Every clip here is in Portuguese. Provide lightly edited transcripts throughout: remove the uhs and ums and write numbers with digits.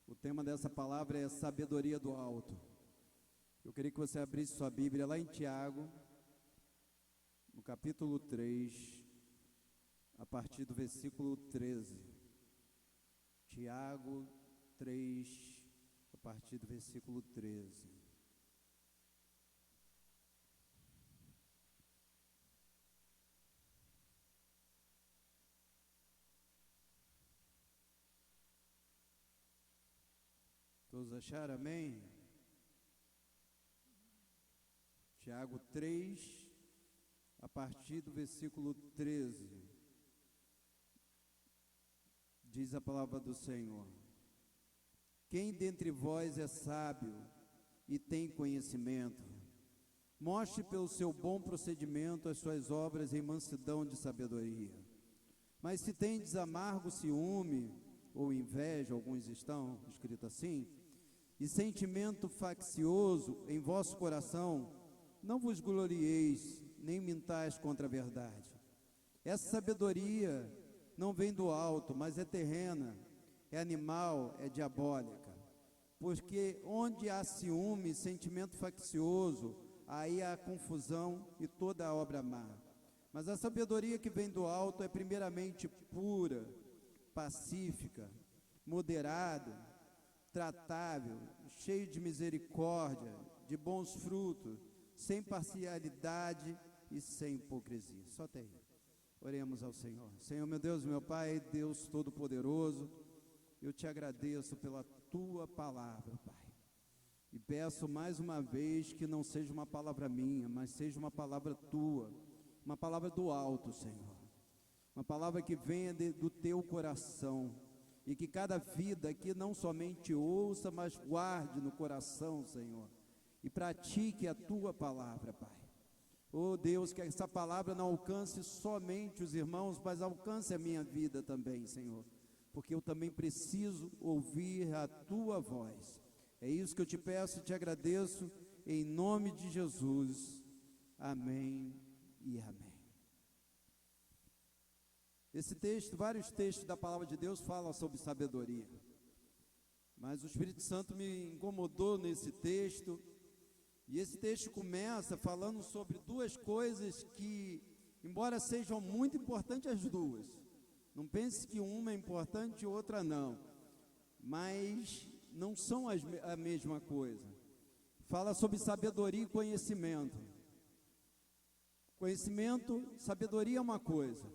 O tema dessa palavra é sabedoria do alto. Eu queria que você abrisse sua Bíblia lá em Tiago, no capítulo 3, a partir do versículo 13. Tiago 3, a partir do versículo 13. Todos acharam? Amém? Tiago 3, a partir do versículo 13, diz a palavra do Senhor: Quem dentre vós é sábio e tem conhecimento, mostre pelo seu bom procedimento as suas obras em mansidão de sabedoria. Mas se tendes amargo ciúme ou inveja, alguns estão escrito assim, e sentimento faccioso em vosso coração, não vos glorieis, nem mintais contra a verdade. Essa sabedoria não vem do alto, mas é terrena, é animal, é diabólica. Porque onde há ciúme, sentimento faccioso, aí há confusão e toda a obra má. Mas a sabedoria que vem do alto é primeiramente pura, pacífica, moderada, tratável, cheio de misericórdia, de bons frutos, sem parcialidade e sem hipocrisia. Só até aí. Oremos ao Senhor. Senhor, meu Deus, meu Pai, Deus Todo-Poderoso, eu te agradeço pela tua palavra, Pai. E peço mais uma vez que não seja uma palavra minha, mas seja uma palavra tua, uma palavra do alto, Senhor. Uma palavra que venha do teu coração. E que cada vida aqui não somente ouça, mas guarde no coração, Senhor. E pratique a tua palavra, Pai. Oh Deus, que essa palavra não alcance somente os irmãos, mas alcance a minha vida também, Senhor. Porque eu também preciso ouvir a tua voz. É isso que eu te peço e te agradeço, em nome de Jesus. Amém e amém. Esse texto, vários textos da palavra de Deus falam sobre sabedoria. Mas o Espírito Santo me incomodou nesse texto. E esse texto começa falando sobre duas coisas que, embora sejam muito importantes as duas, não pense que uma é importante e outra não, mas não são a mesma coisa. Fala sobre sabedoria e conhecimento. Conhecimento, sabedoria é uma coisa,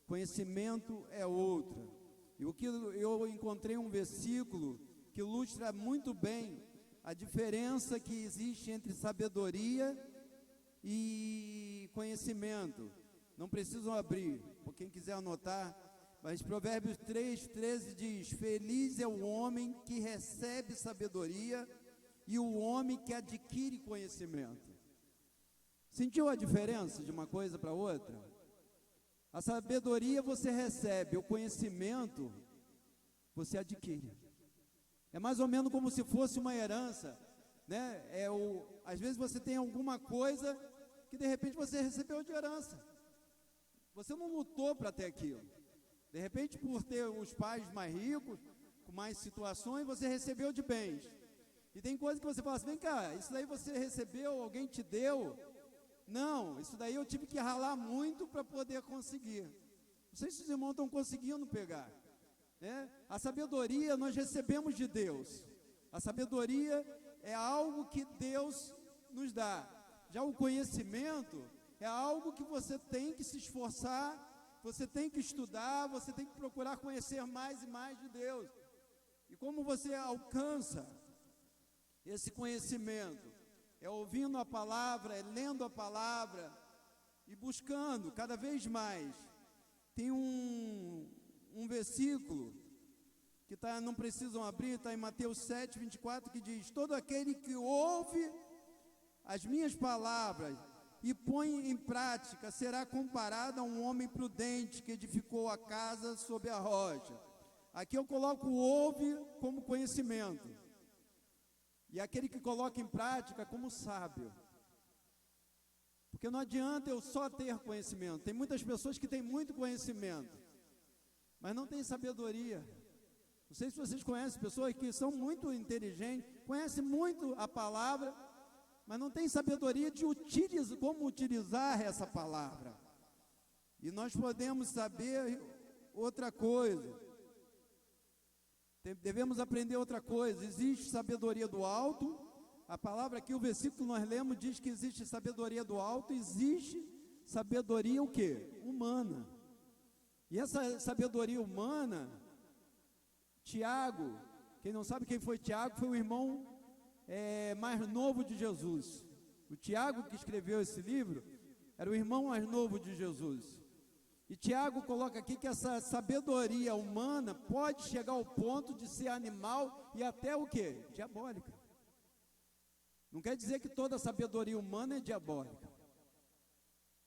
conhecimento é outra. E o que eu encontrei um versículo que ilustra muito bem a diferença que existe entre sabedoria e conhecimento. Não precisam abrir, por quem quiser anotar, mas Provérbios 3, 13 diz: Feliz é o homem que recebe sabedoria e o homem que adquire conhecimento. Sentiu a diferença de uma coisa para outra? A sabedoria você recebe, o conhecimento você adquire. É mais ou menos como se fosse uma herança, né? Às vezes você tem alguma coisa que de repente você recebeu de herança. Você não lutou para ter aquilo. De repente, por ter os pais mais ricos, com mais situações, você recebeu de bens. E tem coisas que você fala assim: vem cá, isso daí você recebeu, alguém te deu. Não, isso daí eu tive que ralar muito para poder conseguir. Não sei se os irmãos estão conseguindo pegar. A sabedoria nós recebemos de Deus. A sabedoria é algo que Deus nos dá. Já o conhecimento é algo que você tem que se esforçar, você tem que estudar, você tem que procurar conhecer mais e mais de Deus. E como você alcança esse conhecimento? É ouvindo a palavra, é lendo a palavra e buscando cada vez mais. Tem um versículo que não precisam abrir, está em Mateus 7, 24, que diz: Todo aquele que ouve as minhas palavras e põe em prática será comparado a um homem prudente que edificou a casa sobre a rocha. Aqui eu coloco o ouve como conhecimento, e aquele que coloca em prática como sábio. Porque não adianta eu só ter conhecimento. Tem muitas pessoas que têm muito conhecimento, mas não têm sabedoria. Não sei se vocês conhecem pessoas que são muito inteligentes, conhecem muito a palavra, mas não têm sabedoria de como utilizar essa palavra. E nós podemos saber outra coisa, devemos aprender outra coisa. Existe sabedoria do alto. A palavra aqui, o versículo que nós lemos diz que existe sabedoria do alto, existe sabedoria o quê? Humana. E essa sabedoria humana, Tiago, quem não sabe quem foi Tiago, foi o irmão mais novo de Jesus. O Tiago que escreveu esse livro era o irmão mais novo de Jesus. E Tiago coloca aqui que essa sabedoria humana pode chegar ao ponto de ser animal e até o quê? Diabólica. Não quer dizer que toda sabedoria humana é diabólica.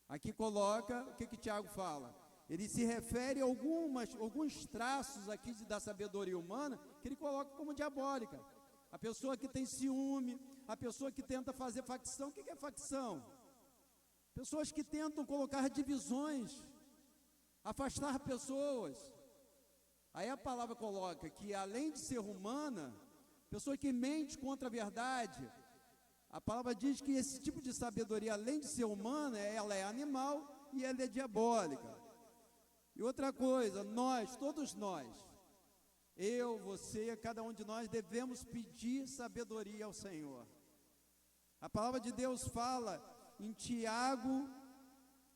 Aqui coloca, o que Tiago fala? Ele se refere a alguns traços aqui da sabedoria humana que ele coloca como diabólica. A pessoa que tem ciúme, a pessoa que tenta fazer facção. O que é facção? Pessoas que tentam colocar divisões, afastar pessoas. Aí a palavra coloca que além de ser humana, pessoa que mente contra a verdade, a palavra diz que esse tipo de sabedoria, além de ser humana, ela é animal e ela é diabólica. E outra coisa, todos nós, eu, você, cada um de nós, devemos pedir sabedoria ao Senhor. A palavra de Deus fala em Tiago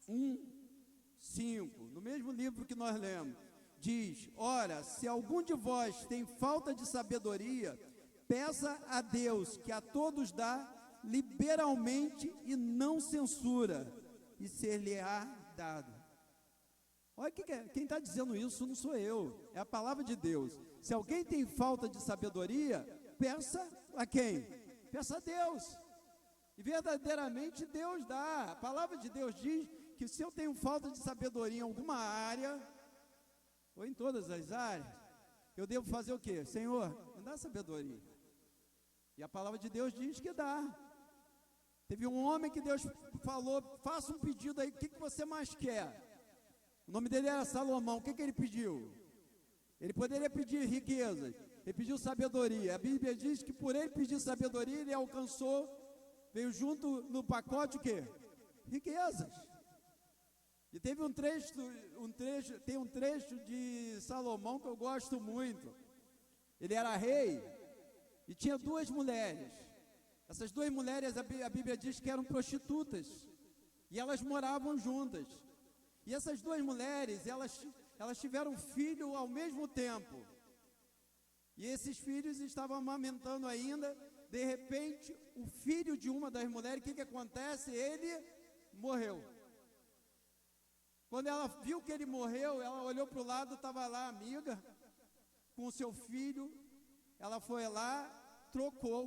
1:5, no mesmo livro que nós lemos, diz: ora, se algum de vós tem falta de sabedoria, peça a Deus, que a todos dá liberalmente e não censura, e ser-lhe-á dado. Olha, quem está dizendo isso não sou eu, é a palavra de Deus. Se alguém tem falta de sabedoria, peça a quem? Peça a Deus. E verdadeiramente Deus dá. A palavra de Deus diz que se eu tenho falta de sabedoria em alguma área, ou em todas as áreas, eu devo fazer o quê? Senhor, me dá sabedoria. E a palavra de Deus diz que dá. Teve um homem que Deus falou: faça um pedido aí, o que você mais quer? O nome dele era Salomão. O que ele pediu? Ele poderia pedir riquezas, ele pediu sabedoria. A Bíblia diz que por ele pedir sabedoria, ele alcançou, veio junto no pacote o quê? Riquezas. E teve tem um trecho de Salomão que eu gosto muito. Ele era rei e tinha duas mulheres. Essas duas mulheres, a Bíblia diz que eram prostitutas, e elas moravam juntas. E essas duas mulheres, elas tiveram filho ao mesmo tempo. E esses filhos estavam amamentando ainda. De repente, o filho de uma das mulheres, o que acontece? Ele morreu. Quando ela viu que ele morreu, ela olhou para o lado, estava lá a amiga com o seu filho. Ela foi lá, trocou,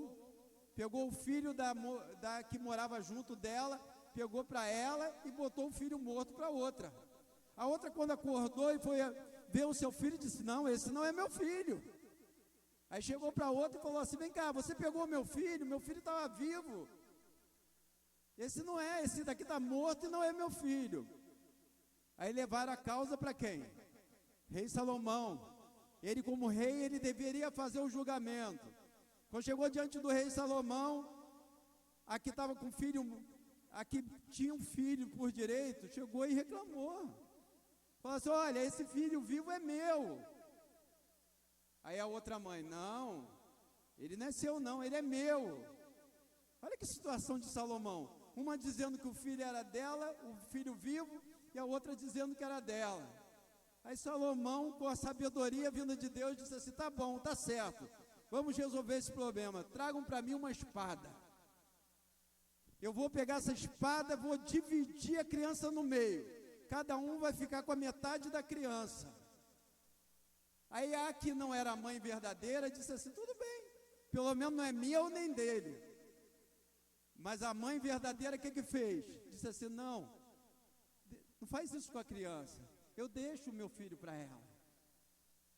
pegou o filho da que morava junto dela, pegou para ela e botou o filho morto para outra. A outra, quando acordou e foi ver o seu filho, disse: não, esse não é meu filho. Aí chegou para outra e falou assim: vem cá, você pegou meu filho estava vivo. Esse não é, esse daqui está morto e não é meu filho. Aí levaram a causa para quem? Rei Salomão. Ele, como rei, ele deveria fazer o julgamento. Quando chegou diante do rei Salomão, aqui estava com filho, aqui tinha um filho por direito, chegou e reclamou. Falou assim: olha, esse filho vivo é meu. Aí a outra mãe: não, ele não é seu não, ele é meu. Olha que situação de Salomão. Uma dizendo que o filho era dela, o filho vivo, e a outra dizendo que era dela. Aí Salomão, com a sabedoria vinda de Deus, disse assim: tá bom, tá certo, vamos resolver esse problema. Tragam para mim uma espada. Eu vou pegar essa espada, vou dividir a criança no meio. Cada um vai ficar com a metade da criança. Aí a que não era a mãe verdadeira disse assim: tudo bem, pelo menos não é minha ou nem dele. Mas a mãe verdadeira, o que fez? Disse assim: não faz isso com a criança, eu deixo o meu filho para ela.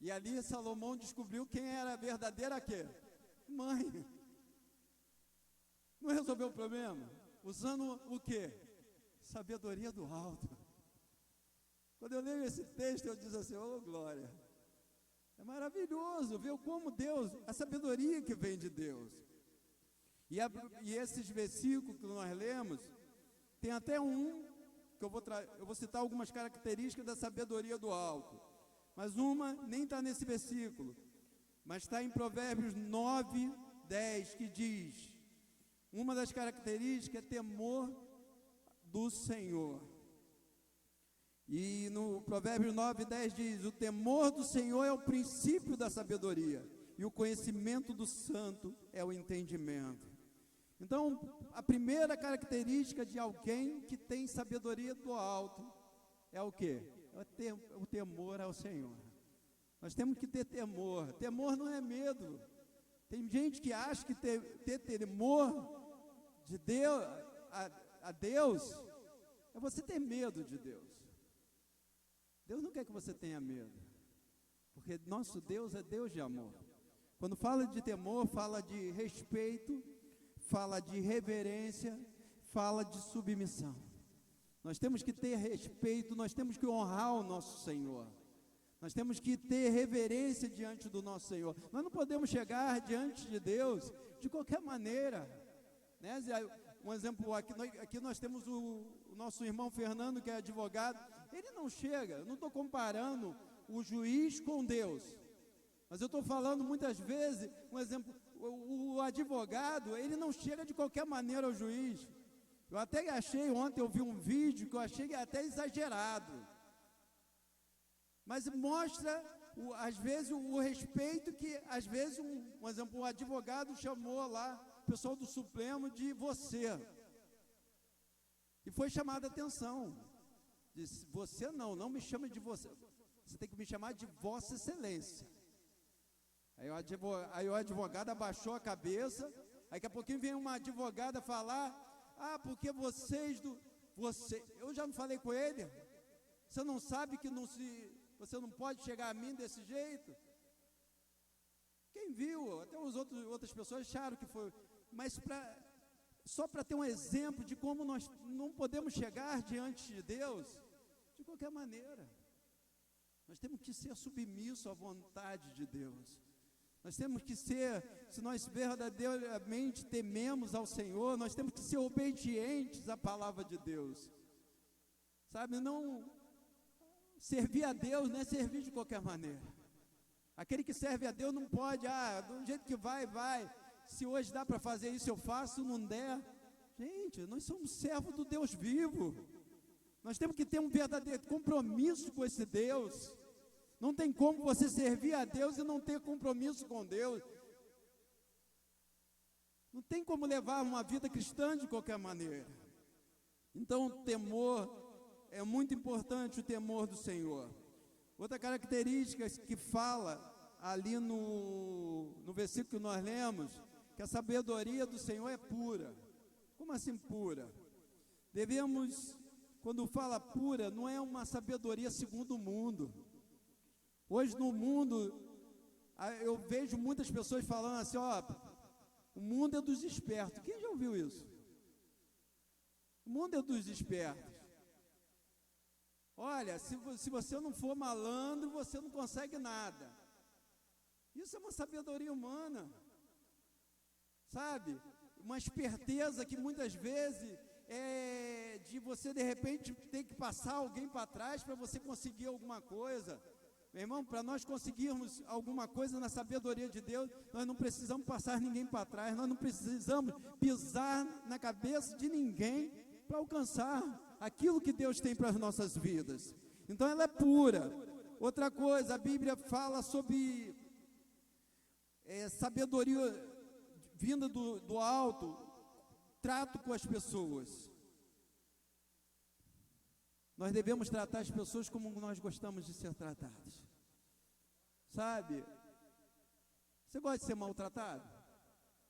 E ali Salomão descobriu quem era a verdadeira quê? Mãe. Não resolveu o problema? Usando o quê? Sabedoria do alto. Quando eu leio esse texto, eu digo assim: oh glória, É maravilhoso ver como Deus, a sabedoria que vem de Deus. E esses versículos que nós lemos, tem até um, que eu vou citar algumas características da sabedoria do alto. Mas uma nem está nesse versículo, mas está em Provérbios 9, 10, que diz, uma das características é temor do Senhor. E no Provérbios 9, 10 diz, o temor do Senhor é o princípio da sabedoria, e o conhecimento do santo é o entendimento. Então, a primeira característica de alguém que tem sabedoria do alto é o quê? É o temor ao Senhor. Nós temos que ter temor. Temor não é medo. Tem gente que acha que ter temor de Deus, a Deus, é você ter medo de Deus. Deus não quer que você tenha medo, porque nosso Deus é Deus de amor. Quando fala de temor, fala de respeito, fala de reverência, fala de submissão. Nós temos que ter respeito, nós temos que honrar o nosso Senhor. Nós temos que ter reverência diante do nosso Senhor. Nós não podemos chegar diante de Deus de qualquer maneira, né? Um exemplo, aqui nós temos o nosso irmão Fernando, que é advogado. Ele não chega, eu não estou comparando o juiz com Deus, mas eu estou falando muitas vezes, um exemplo, o advogado, ele não chega de qualquer maneira ao juiz. Eu até achei, ontem eu vi um vídeo que eu achei até exagerado, mas mostra, às vezes, o respeito que, às vezes, um exemplo, o advogado chamou lá, o pessoal do Supremo, de você, e foi chamada a atenção, disse, você não me chame de você, você tem que me chamar de Vossa Excelência. Aí o advogado abaixou a cabeça, aí daqui a pouquinho vem uma advogada falar, porque eu já não falei com ele, você não sabe que você não pode chegar a mim desse jeito? Quem viu, até outras pessoas acharam que foi, mas só para ter um exemplo de como nós não podemos chegar diante de Deus, de qualquer maneira. Nós temos que ser submissos à vontade de Deus. Nós temos que ser, se nós verdadeiramente tememos ao Senhor, nós temos que ser obedientes à palavra de Deus. Sabe, não servir a Deus não é servir de qualquer maneira. Aquele que serve a Deus não pode, do jeito que vai. Se hoje dá para fazer isso, eu faço, não der. Gente, nós somos servos do Deus vivo. Nós temos que ter um verdadeiro compromisso com esse Deus. Não tem como você servir a Deus e não ter compromisso com Deus. Não tem como levar uma vida cristã de qualquer maneira. Então, o temor é muito importante, o temor do Senhor. Outra característica que fala ali no versículo que nós lemos, que a sabedoria do Senhor é pura. Como assim pura? Devemos, quando fala pura, não é uma sabedoria segundo o mundo. Hoje no mundo, eu vejo muitas pessoas falando assim, o mundo é dos espertos. Quem já ouviu isso? O mundo é dos espertos. Olha, se você não for malandro, você não consegue nada. Isso é uma sabedoria humana, sabe? Uma esperteza que muitas vezes é de você, de repente, ter que passar alguém para trás para você conseguir alguma coisa. Meu irmão, para nós conseguirmos alguma coisa na sabedoria de Deus, nós não precisamos passar ninguém para trás, nós não precisamos pisar na cabeça de ninguém para alcançar aquilo que Deus tem para as nossas vidas. Então ela é pura. Outra coisa, a Bíblia fala sobre sabedoria vinda do alto, trato com as pessoas. Nós devemos tratar as pessoas como nós gostamos de ser tratados. Sabe? Você gosta de ser maltratado?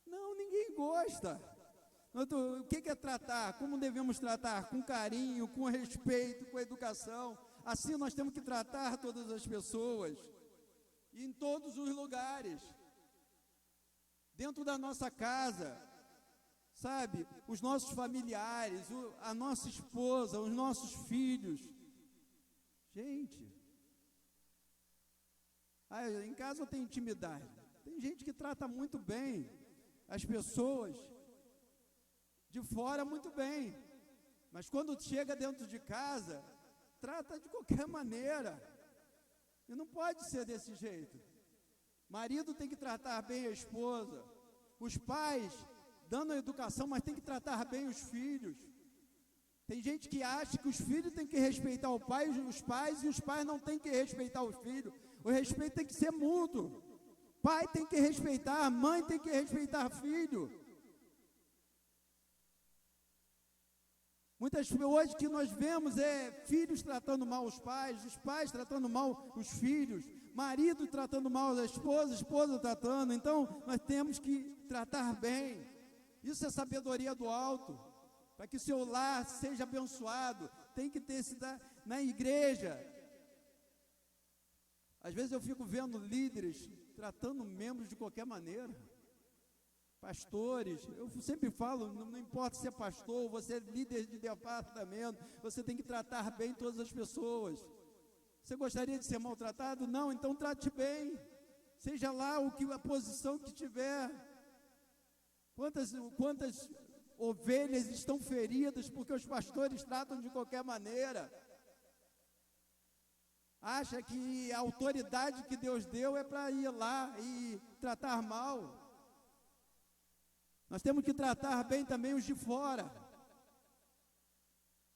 Não, ninguém gosta. O que é tratar? Como devemos tratar? Com carinho, com respeito, com educação. Assim nós temos que tratar todas as pessoas. E em todos os lugares. Dentro da nossa casa. Sabe? Os nossos familiares, a nossa esposa, os nossos filhos. Gente. Ah, em casa eu tenho intimidade. Tem gente que trata muito bem as pessoas de fora muito bem, mas quando chega dentro de casa, trata de qualquer maneira. E não pode ser desse jeito. Marido tem que tratar bem a esposa, os pais dando a educação, mas tem que tratar bem os filhos. Tem gente que acha que os filhos têm que respeitar o pai, os pais, e os pais não têm que respeitar os filhos. O respeito tem que ser mútuo. Pai tem que respeitar, a mãe tem que respeitar filho. Muitas vezes hoje que nós vemos é filhos tratando mal os pais tratando mal os filhos, marido tratando mal a esposa tratando. Então nós temos que tratar bem. Isso é sabedoria do alto. Para que o seu lar seja abençoado, tem que ter na igreja. Às vezes eu fico vendo líderes tratando membros de qualquer maneira. Pastores, eu sempre falo, não importa se é pastor, você é líder de departamento, você tem que tratar bem todas as pessoas. Você gostaria de ser maltratado? Não, então trate bem. Seja lá a posição que tiver. Quantas ovelhas estão feridas porque os pastores tratam de qualquer maneira? Acha que a autoridade que Deus deu é para ir lá e tratar mal. Nós temos que tratar bem também os de fora.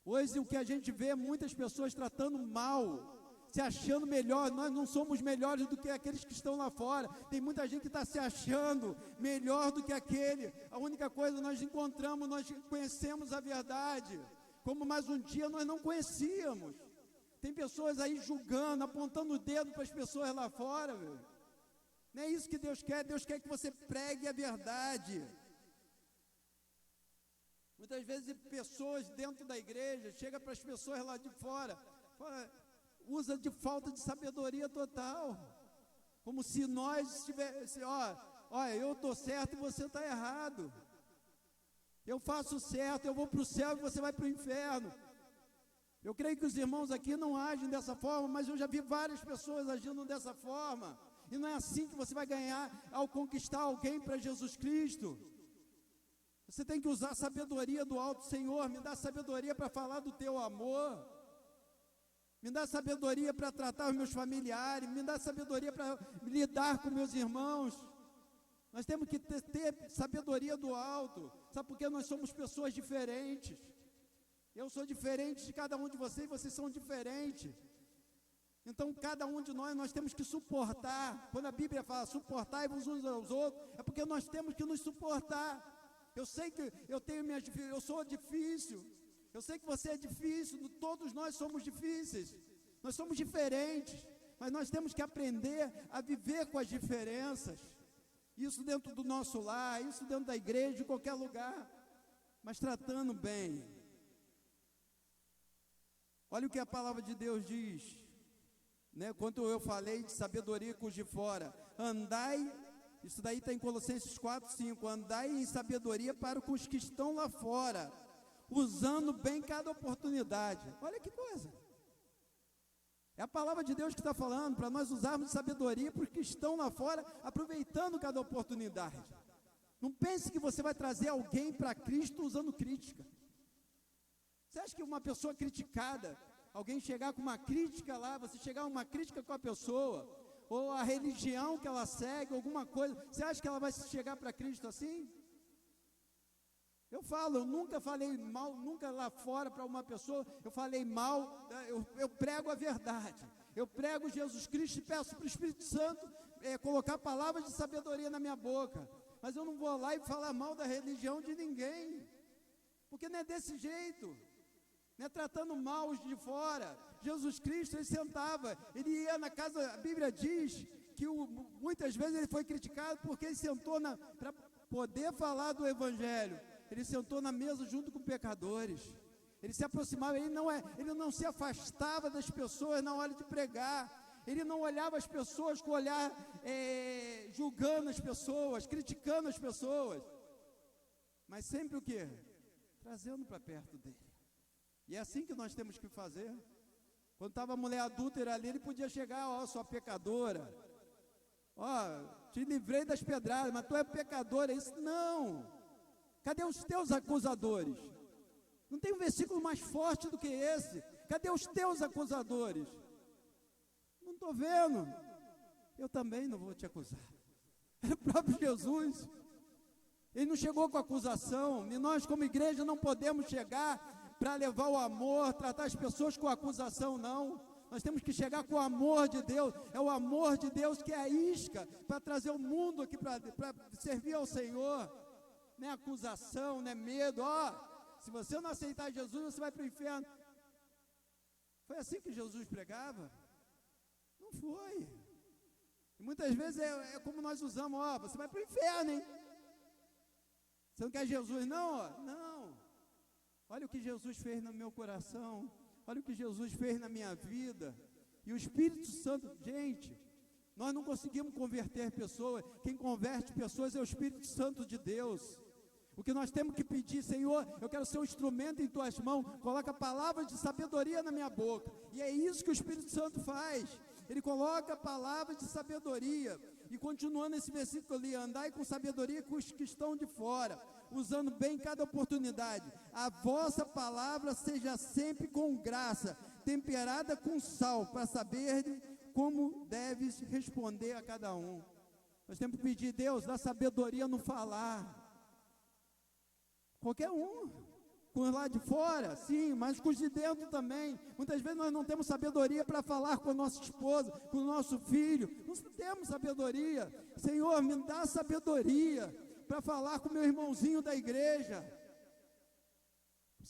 Hoje o que a gente vê é muitas pessoas tratando mal, se achando melhor. Nós não somos melhores do que aqueles que estão lá fora. Tem muita gente que está se achando melhor do que aquele. A única coisa nós encontramos, nós conhecemos a verdade, como mais um dia nós não conhecíamos. Tem pessoas aí julgando, apontando o dedo para as pessoas lá fora. Meu. Não é isso que Deus quer. Deus quer que você pregue a verdade. Muitas vezes pessoas dentro da igreja chegam para as pessoas lá de fora, usa de falta de sabedoria total, como se nós estivéssemos, olha, eu estou certo e você está errado, eu faço certo, eu vou para o céu e você vai para o inferno. Eu creio que os irmãos aqui não agem dessa forma, mas eu já vi várias pessoas agindo dessa forma, e não é assim que você vai ganhar ao conquistar alguém para Jesus Cristo. Você tem que usar a sabedoria do alto. Senhor, me dá sabedoria para falar do teu amor, me dá sabedoria para tratar os meus familiares, me dá sabedoria para lidar com meus irmãos. Nós temos que ter sabedoria do alto. Sabe por quê? Nós somos pessoas diferentes. Eu sou diferente de cada um de vocês, vocês são diferentes. Então cada um de nós temos que suportar. Quando a Bíblia fala suportai-vos uns aos outros, é porque nós temos que nos suportar. Eu sei que eu sou difícil, eu sei que você é difícil, todos nós somos difíceis, nós somos diferentes, mas nós temos que aprender a viver com as diferenças, isso dentro do nosso lar, isso dentro da igreja, em qualquer lugar, mas tratando bem. Olha o que a palavra de Deus diz, né? Quando eu falei de sabedoria com os de fora, andai. Isso daí está em Colossenses 4, 5. Andai em sabedoria para com os que estão lá fora, usando bem cada oportunidade. Olha que coisa. É a palavra de Deus que está falando, para nós usarmos sabedoria para os que estão lá fora, aproveitando cada oportunidade. Não pense que você vai trazer alguém para Cristo usando crítica. Você acha que uma pessoa criticada, alguém chegar com uma crítica lá, você chegar com uma crítica com a pessoa, ou a religião que ela segue, alguma coisa, você acha que ela vai chegar para Cristo assim? Eu falo, eu nunca falei mal, nunca lá fora para uma pessoa, eu falei mal, eu prego a verdade, eu prego Jesus Cristo e peço para o Espírito Santo colocar palavras de sabedoria na minha boca, mas eu não vou lá e falar mal da religião de ninguém, porque não é desse jeito, não é tratando mal os de fora. Jesus Cristo, ele sentava, ele ia na casa, a Bíblia diz que muitas vezes ele foi criticado porque ele sentou para poder falar do Evangelho, ele sentou na mesa junto com pecadores, ele se aproximava, ele não se afastava das pessoas na hora de pregar, ele não olhava as pessoas com o olhar julgando as pessoas, criticando as pessoas, mas sempre o quê? Trazendo para perto dele. E é assim que nós temos que fazer. Quando estava a mulher adúltera ali, ele podia chegar, ó, sua pecadora, te livrei das pedradas, mas tu é pecador, é isso? Não. Cadê os teus acusadores? Não tem um versículo mais forte do que esse. Cadê os teus acusadores? Não estou vendo. Eu também não vou te acusar. É o próprio Jesus. Ele não chegou com acusação, e nós como igreja não podemos chegar para levar o amor, tratar as pessoas com acusação, não. Nós temos que chegar com o amor de Deus. É o amor de Deus que é a isca para trazer o mundo aqui para servir ao Senhor. Não é acusação, não é medo. Se você não aceitar Jesus, você vai para o inferno. Foi assim que Jesus pregava? Não foi. E muitas vezes é como nós usamos, você vai para o inferno, hein? Você não quer Jesus, não? Não. Olha o que Jesus fez no meu coração. Olha o que Jesus fez na minha vida. E o Espírito Santo, gente, nós não conseguimos converter pessoas. Quem converte pessoas é o Espírito Santo de Deus. O que nós temos que pedir, Senhor, eu quero ser um instrumento em tuas mãos. Coloca palavras de sabedoria na minha boca. E é isso que o Espírito Santo faz. Ele coloca palavras de sabedoria. E continuando esse versículo ali, andai com sabedoria com os que estão de fora, usando bem cada oportunidade. A vossa palavra seja sempre com graça, temperada com sal, para saber como deves responder a cada um. Nós temos que pedir, Deus, dá sabedoria no falar. Qualquer um, com os lá de fora, sim, mas com os de dentro também. Muitas vezes nós não temos sabedoria para falar com a nossa esposa, com o nosso filho, não temos sabedoria. Senhor, me dá sabedoria para falar com o meu irmãozinho da igreja.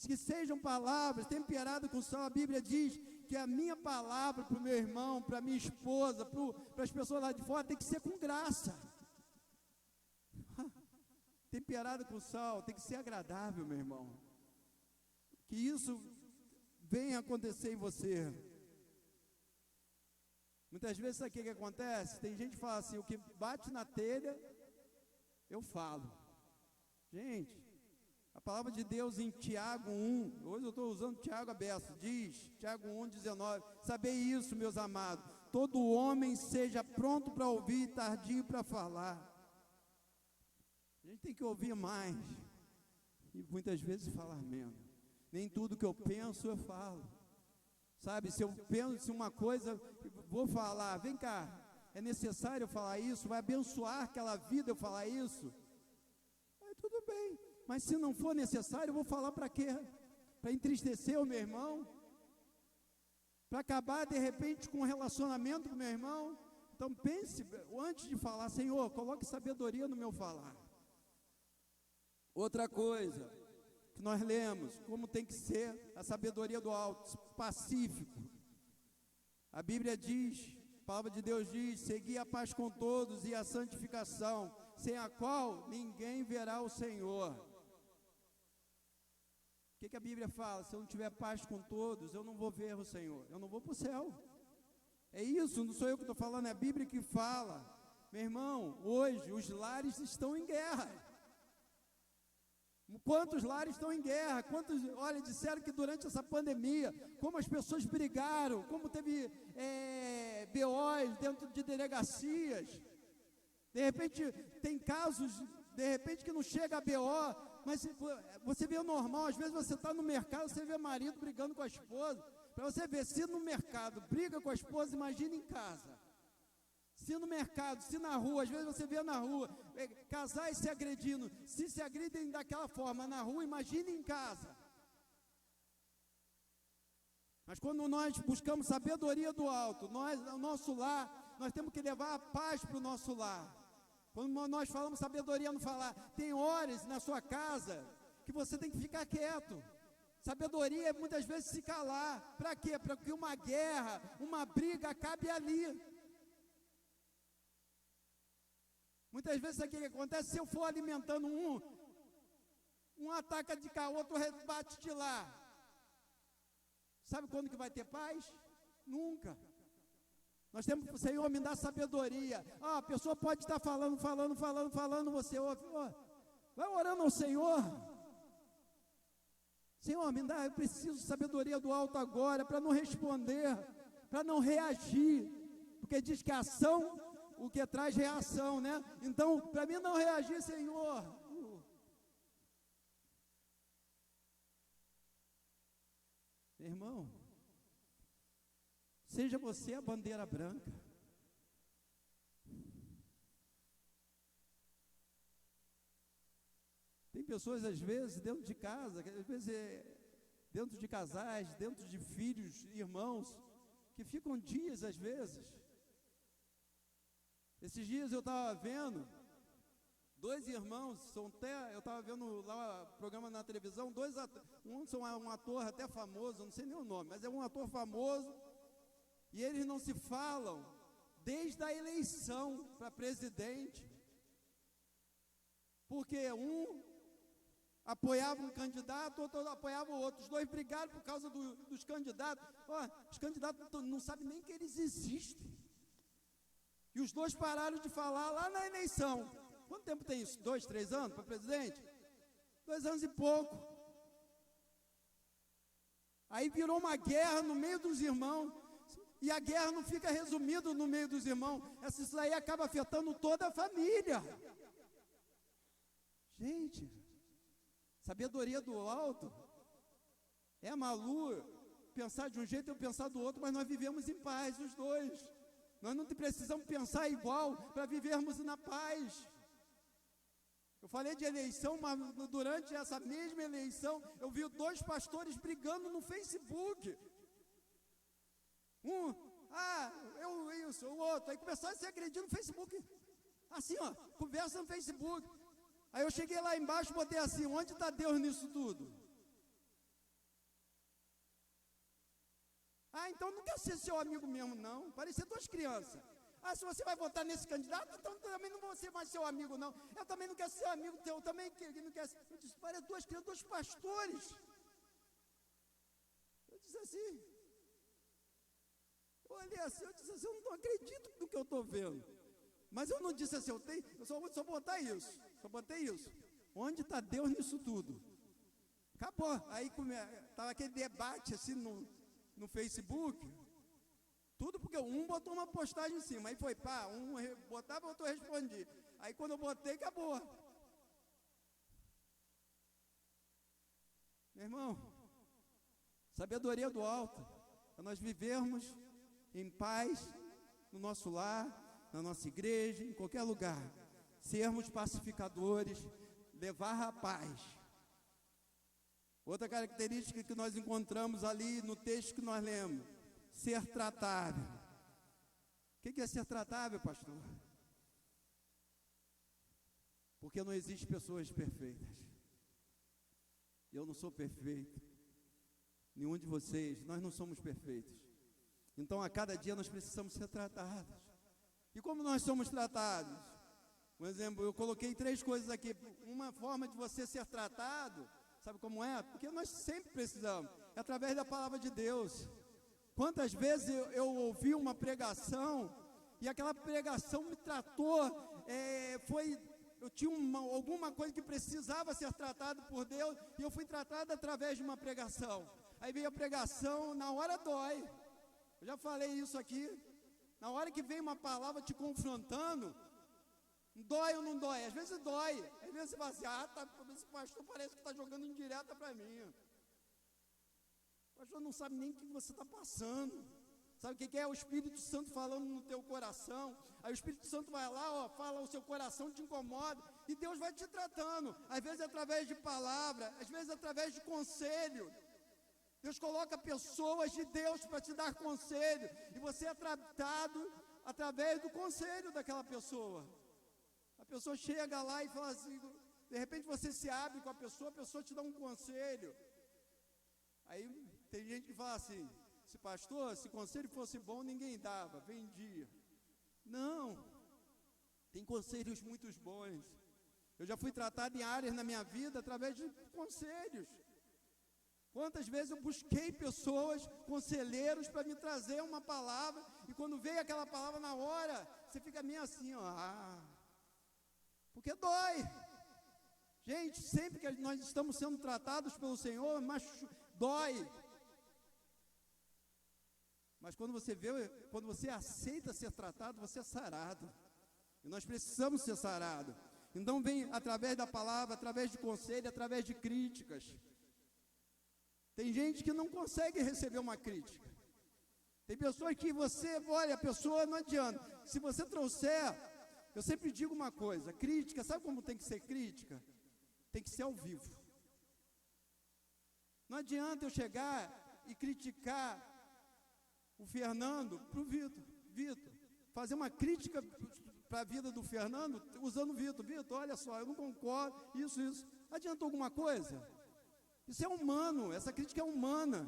Que sejam palavras temperadas com sal. A Bíblia diz que a minha palavra para o meu irmão, para a minha esposa, para as pessoas lá de fora, tem que ser com graça. Temperado com sal, tem que ser agradável, meu irmão. Que isso venha acontecer em você. Muitas vezes, sabe o que acontece? Tem gente que fala assim, o que bate na telha, eu falo. Gente, a palavra de Deus em Tiago 1, hoje eu estou usando Tiago aberto, diz, Tiago 1,19, sabei isso, meus amados, todo homem seja pronto para ouvir e tardio para falar. A gente tem que ouvir mais, e muitas vezes falar menos. Nem tudo que eu penso, eu falo. Sabe, se eu penso uma coisa, vou falar, vem cá, é necessário eu falar isso, vai abençoar aquela vida eu falar isso? Aí tudo bem, mas se não for necessário, eu vou falar para quê? Para entristecer o meu irmão? Para acabar de repente com um relacionamento com o meu irmão? Então pense, antes de falar, Senhor, coloque sabedoria no meu falar. Outra coisa que nós lemos, como tem que ser a sabedoria do alto, pacífico. A Bíblia diz, a palavra de Deus diz, segui a paz com todos e a santificação, sem a qual ninguém verá o Senhor. O que a Bíblia fala? Se eu não tiver paz com todos, eu não vou ver o Senhor, eu não vou para o céu. É isso, não sou eu que estou falando, é a Bíblia que fala. Meu irmão, hoje os lares estão em guerra. Quantos lares estão em guerra? Quantos, olha, disseram que durante essa pandemia, como as pessoas brigaram, como teve BOs dentro de delegacias. De repente, tem casos, de repente, que não chega a BO, mas você vê o normal, às vezes você está no mercado, você vê marido brigando com a esposa, para você ver, se no mercado briga com a esposa, imagina em casa. Se no mercado, se na rua, às vezes você vê na rua, casais se agredindo, se agridem daquela forma na rua, imagine em casa. Mas quando nós buscamos sabedoria do alto, o nosso lar, nós temos que levar a paz para o nosso lar. Quando nós falamos sabedoria no falar, tem horas na sua casa que você tem que ficar quieto. Sabedoria é muitas vezes se calar. Para quê? Para que uma guerra, uma briga acabe ali. Muitas vezes sabe o que acontece? Se eu for alimentando um ataca de cá, outro rebate de lá. Sabe quando que vai ter paz? Nunca. Nós temos que, Senhor, me dá sabedoria. A pessoa pode estar falando, você ouve. Vai orando ao Senhor. Senhor, me dá, eu preciso de sabedoria do alto agora, para não responder, para não reagir. Porque diz que a ação, o que traz reação, né? Então, para mim não reagir, Senhor, irmão, seja você a bandeira branca. Tem pessoas, às vezes, dentro de casa, às vezes dentro de casais, dentro de filhos, irmãos, que ficam dias, às vezes. Esses dias eu estava vendo dois irmãos, eu estava vendo lá o programa na televisão, um ator até famoso, não sei nem o nome, mas é um ator famoso, e eles não se falam desde a eleição para presidente, porque um apoiava um candidato, outro apoiava o outro, os dois brigaram por causa dos candidatos. Os candidatos não sabem nem que eles existem, e os dois pararam de falar lá na eleição. Quanto tempo tem isso? 2, 3 anos para presidente? 2 anos e pouco. Aí virou uma guerra no meio dos irmãos, e a guerra não fica resumida no meio dos irmãos, isso aí acaba afetando toda a família. Gente, sabedoria do alto é a Malu pensar de um jeito e eu pensar do outro, mas nós vivemos em paz os dois. Nós não precisamos pensar igual para vivermos na paz. Eu falei de eleição, mas durante essa mesma eleição, eu vi 2 pastores brigando no Facebook. O outro, aí começaram a se agredir no Facebook. Assim, conversa no Facebook. Aí eu cheguei lá embaixo e botei assim, onde está Deus nisso tudo? Então não quer ser seu amigo mesmo, não. Parecia 2 crianças. Se você vai votar nesse candidato, então também não vou ser mais seu amigo, não. Eu também não quero ser amigo teu, eu também não quero ser. Eu disse, parece 2 crianças, 2 pastores. Eu disse assim, eu olhei assim, eu disse assim, eu não acredito no que eu estou vendo. Mas eu não disse assim, eu só botar isso, só botei isso. Onde está Deus nisso tudo? Acabou. Aí estava aquele debate assim no Facebook, tudo porque um botou uma postagem em cima, aí foi um botava, outro respondia. Aí quando eu botei, acabou. Meu irmão, sabedoria do alto, é nós vivermos em paz no nosso lar, na nossa igreja, em qualquer lugar, sermos pacificadores, levar a paz. Outra característica que nós encontramos ali no texto que nós lemos, ser tratável. O que é ser tratável, pastor? Porque não existe pessoas perfeitas. Eu não sou perfeito. Nenhum de vocês, nós não somos perfeitos. Então, a cada dia nós precisamos ser tratados. E como nós somos tratados? Por exemplo, eu coloquei 3 coisas aqui. Uma forma de você ser tratado, sabe como é? Porque nós sempre precisamos, é através da palavra de Deus. Quantas vezes eu ouvi uma pregação, e aquela pregação me tratou, eu tinha alguma coisa que precisava ser tratado por Deus, e eu fui tratado através de uma pregação. Aí veio a pregação, na hora dói. Eu já falei isso aqui. Na hora que vem uma palavra te confrontando, dói ou não dói? Às vezes dói. Às vezes você fala assim, esse pastor parece que está jogando indireta para mim. O pastor não sabe nem o que você está passando. Sabe o que é? O Espírito Santo falando no teu coração. Aí o Espírito Santo vai lá, fala, o seu coração te incomoda, e Deus vai te tratando. Às vezes através de palavra, às vezes através de conselho. Deus coloca pessoas de Deus para te dar conselho, e você é tratado através do conselho daquela pessoa. A pessoa chega lá e fala assim, de repente você se abre com a pessoa te dá um conselho. Aí tem gente que fala assim, pastor, se conselho fosse bom, ninguém dava, vendia. Não, tem conselhos muito bons. Eu já fui tratado em áreas na minha vida através de conselhos. Quantas vezes eu busquei pessoas, conselheiros, para me trazer uma palavra, e quando veio aquela palavra na hora, você fica meio assim, porque dói. Gente, sempre que nós estamos sendo tratados pelo Senhor, mas dói. Mas quando você aceita ser tratado, você é sarado. E nós precisamos ser sarados. Então vem através da palavra, através de conselho, através de críticas. Tem gente que não consegue receber uma crítica. Tem pessoas que você, olha, a pessoa não adianta. Se você trouxer, eu sempre digo uma coisa, crítica, sabe como tem que ser crítica? Tem que ser ao vivo. Não adianta eu chegar e criticar o Fernando para o Vitor. Vitor, fazer uma crítica para a vida do Fernando usando o Vitor. Vitor, olha só, eu não concordo, isso. Adiantou alguma coisa? Isso é humano, essa crítica é humana.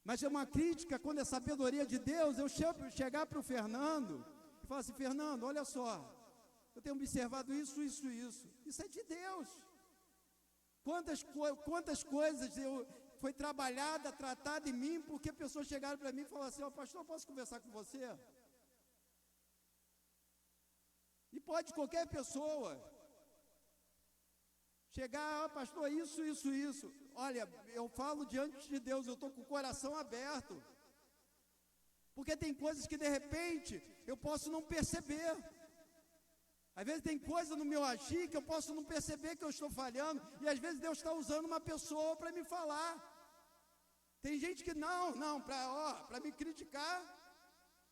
Mas é uma crítica, quando é sabedoria de Deus, eu chegar para o Fernando e falar assim, Fernando, olha só, eu tenho observado isso. Isso é de Deus. Quantas coisas foi trabalhada, tratada em mim, porque pessoas chegaram para mim e falaram assim, ó, pastor, posso conversar com você? E pode qualquer pessoa chegar, pastor, isso. Olha, eu falo diante de Deus, eu estou com o coração aberto. Porque tem coisas que de repente eu posso não perceber. Às vezes tem coisa no meu agir que eu posso não perceber que eu estou falhando. E às vezes Deus está usando uma pessoa para me falar. Tem gente que para me criticar,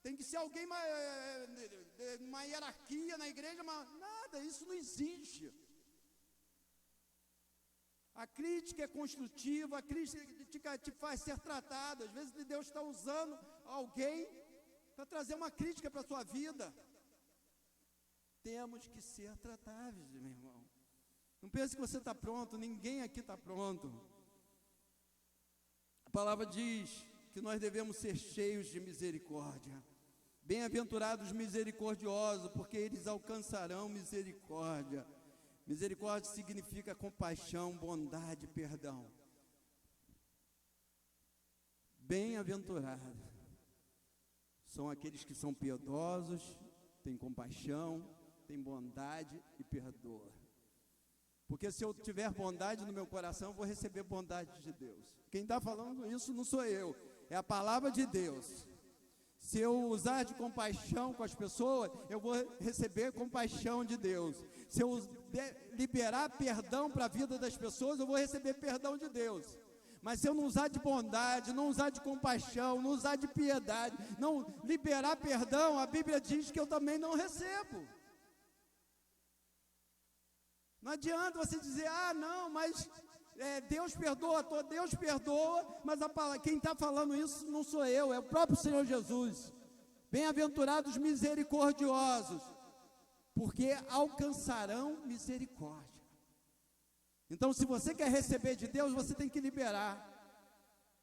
tem que ser alguém uma hierarquia na igreja, mas nada, isso não existe. A crítica é construtiva, a crítica te faz ser tratado. Às vezes Deus está usando alguém para trazer uma crítica para a sua vida. Temos que ser tratáveis, meu irmão. Não pense que você está pronto, ninguém aqui está pronto. A palavra diz que nós devemos ser cheios de misericórdia. Bem-aventurados os misericordiosos, porque eles alcançarão misericórdia. Misericórdia significa compaixão, bondade, perdão. Bem-aventurados são aqueles que são piedosos, têm compaixão, têm bondade e perdoa. Porque se eu tiver bondade no meu coração, eu vou receber bondade de Deus. Quem está falando isso não sou eu, é a palavra de Deus. Se eu usar de compaixão com as pessoas, eu vou receber compaixão de Deus. Se eu liberar perdão para a vida das pessoas, eu vou receber perdão de Deus. Mas se eu não usar de bondade, não usar de compaixão, não usar de piedade, não liberar perdão, a Bíblia diz que eu também não recebo. Não adianta você dizer, não, mas Deus perdoa, Deus perdoa, mas quem está falando isso não sou eu, é o próprio Senhor Jesus. Bem-aventurados misericordiosos, porque alcançarão misericórdia. Então, se você quer receber de Deus, você tem que liberar.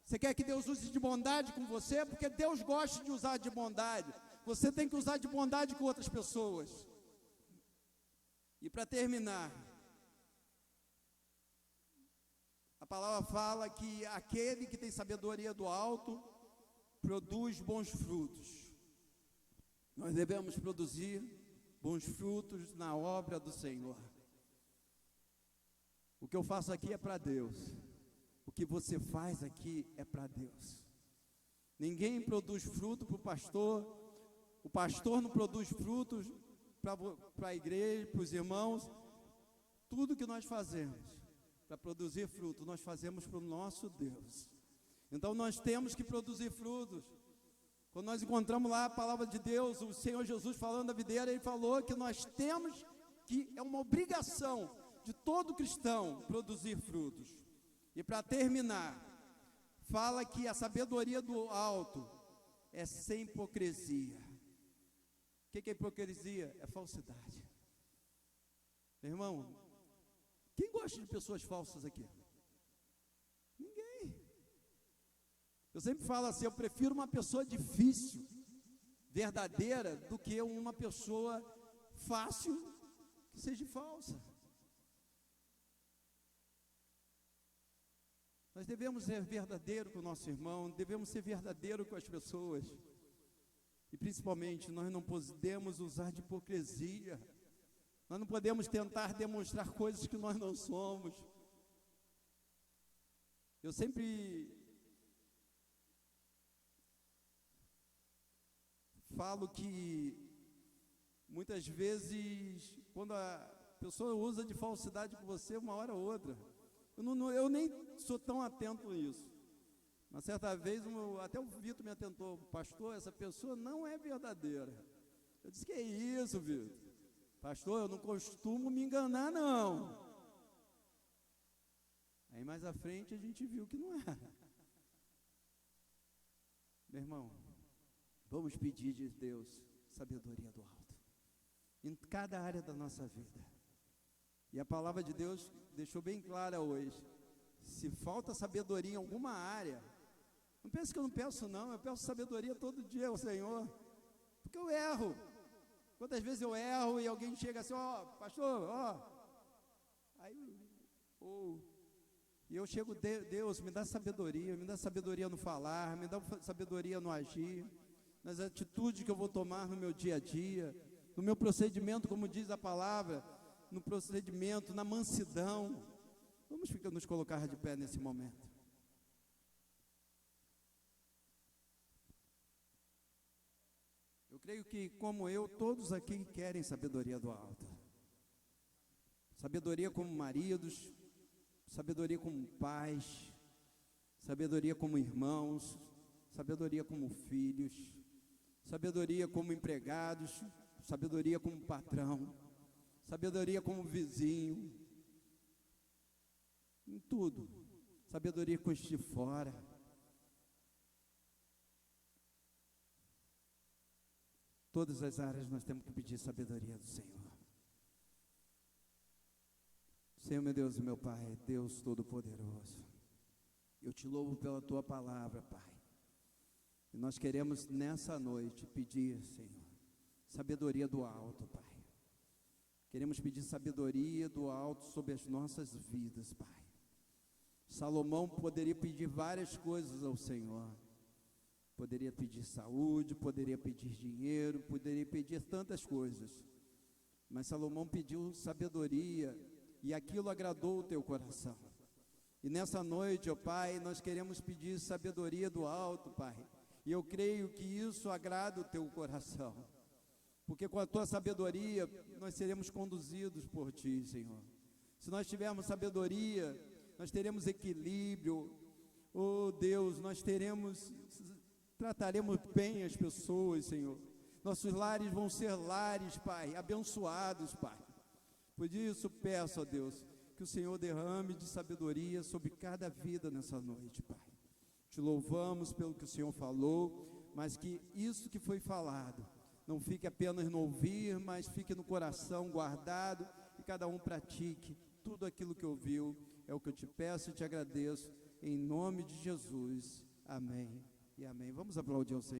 Você quer que Deus use de bondade com você? Porque Deus gosta de usar de bondade. Você tem que usar de bondade com outras pessoas. E para terminar, a palavra fala que aquele que tem sabedoria do alto produz bons frutos. Nós devemos produzir bons frutos na obra do Senhor. O que eu faço aqui é para Deus. O que você faz aqui é para Deus. Ninguém produz fruto para o pastor. O pastor não produz frutos para a igreja, para os irmãos. Tudo que nós fazemos para produzir fruto, nós fazemos para o nosso Deus. Então nós temos que produzir frutos. Quando nós encontramos lá a palavra de Deus, o Senhor Jesus falando da videira, Ele falou que nós temos que, é uma obrigação de todo cristão produzir frutos. E para terminar, fala que a sabedoria do alto é sem hipocrisia. O que é hipocrisia? É falsidade. Meu irmão, quem gosta de pessoas falsas aqui? Ninguém. Eu sempre falo assim, eu prefiro uma pessoa difícil, verdadeira, do que uma pessoa fácil que seja falsa. Nós devemos ser verdadeiro com o nosso irmão, devemos ser verdadeiro com as pessoas. E principalmente, nós não podemos usar de hipocrisia. Nós não podemos tentar demonstrar coisas que nós não somos. Eu sempre falo que muitas vezes, quando a pessoa usa de falsidade com você, uma hora ou outra, eu nem sou tão atento nisso. Uma certa vez, até o Vitor me atentou, pastor, essa pessoa não é verdadeira. Eu disse, que é isso, Vitor? Pastor, eu não costumo me enganar, não. Aí mais à frente a gente viu que não era. Meu irmão, vamos pedir de Deus sabedoria do alto, em cada área da nossa vida. E a palavra de Deus deixou bem clara hoje, se falta sabedoria em alguma área, não pense que eu não peço não, eu peço sabedoria todo dia ao Senhor, porque eu erro. Quantas vezes eu erro e alguém chega assim, ó, pastor, ó, aí, e eu chego, Deus, me dá sabedoria no falar, me dá sabedoria no agir, nas atitudes que eu vou tomar no meu dia a dia, no meu procedimento, como diz a palavra, no procedimento, na mansidão. Vamos nos colocar de pé nesse momento. Eu creio que, como eu, todos aqui querem sabedoria do alto. Sabedoria como maridos, sabedoria como pais, sabedoria como irmãos, sabedoria como filhos, sabedoria como empregados, sabedoria como patrão, sabedoria como vizinho, em tudo, sabedoria com este fora. Todas as áreas nós temos que pedir sabedoria do Senhor. Senhor, meu Deus e meu Pai, Deus Todo-Poderoso, eu te louvo pela Tua palavra, Pai. E nós queremos nessa noite pedir, Senhor, sabedoria do alto, Pai. Queremos pedir sabedoria do alto sobre as nossas vidas, Pai. Salomão poderia pedir várias coisas ao Senhor. Poderia pedir saúde, poderia pedir dinheiro, poderia pedir tantas coisas. Mas Salomão pediu sabedoria e aquilo agradou o teu coração. E nessa noite, ó Pai, nós queremos pedir sabedoria do alto, Pai. E eu creio que isso agrada o teu coração. Porque com a tua sabedoria, nós seremos conduzidos por ti, Senhor. Se nós tivermos sabedoria, nós teremos equilíbrio. Oh Deus, trataremos bem as pessoas, Senhor. Nossos lares vão ser lares, Pai, abençoados, Pai. Por isso peço a Deus que o Senhor derrame de sabedoria sobre cada vida nessa noite, Pai. Te louvamos pelo que o Senhor falou, mas que isso que foi falado não fique apenas no ouvir, mas fique no coração guardado e cada um pratique tudo aquilo que ouviu. É o que eu te peço e te agradeço, em nome de Jesus. Amém e amém. Vamos aplaudir ao Senhor.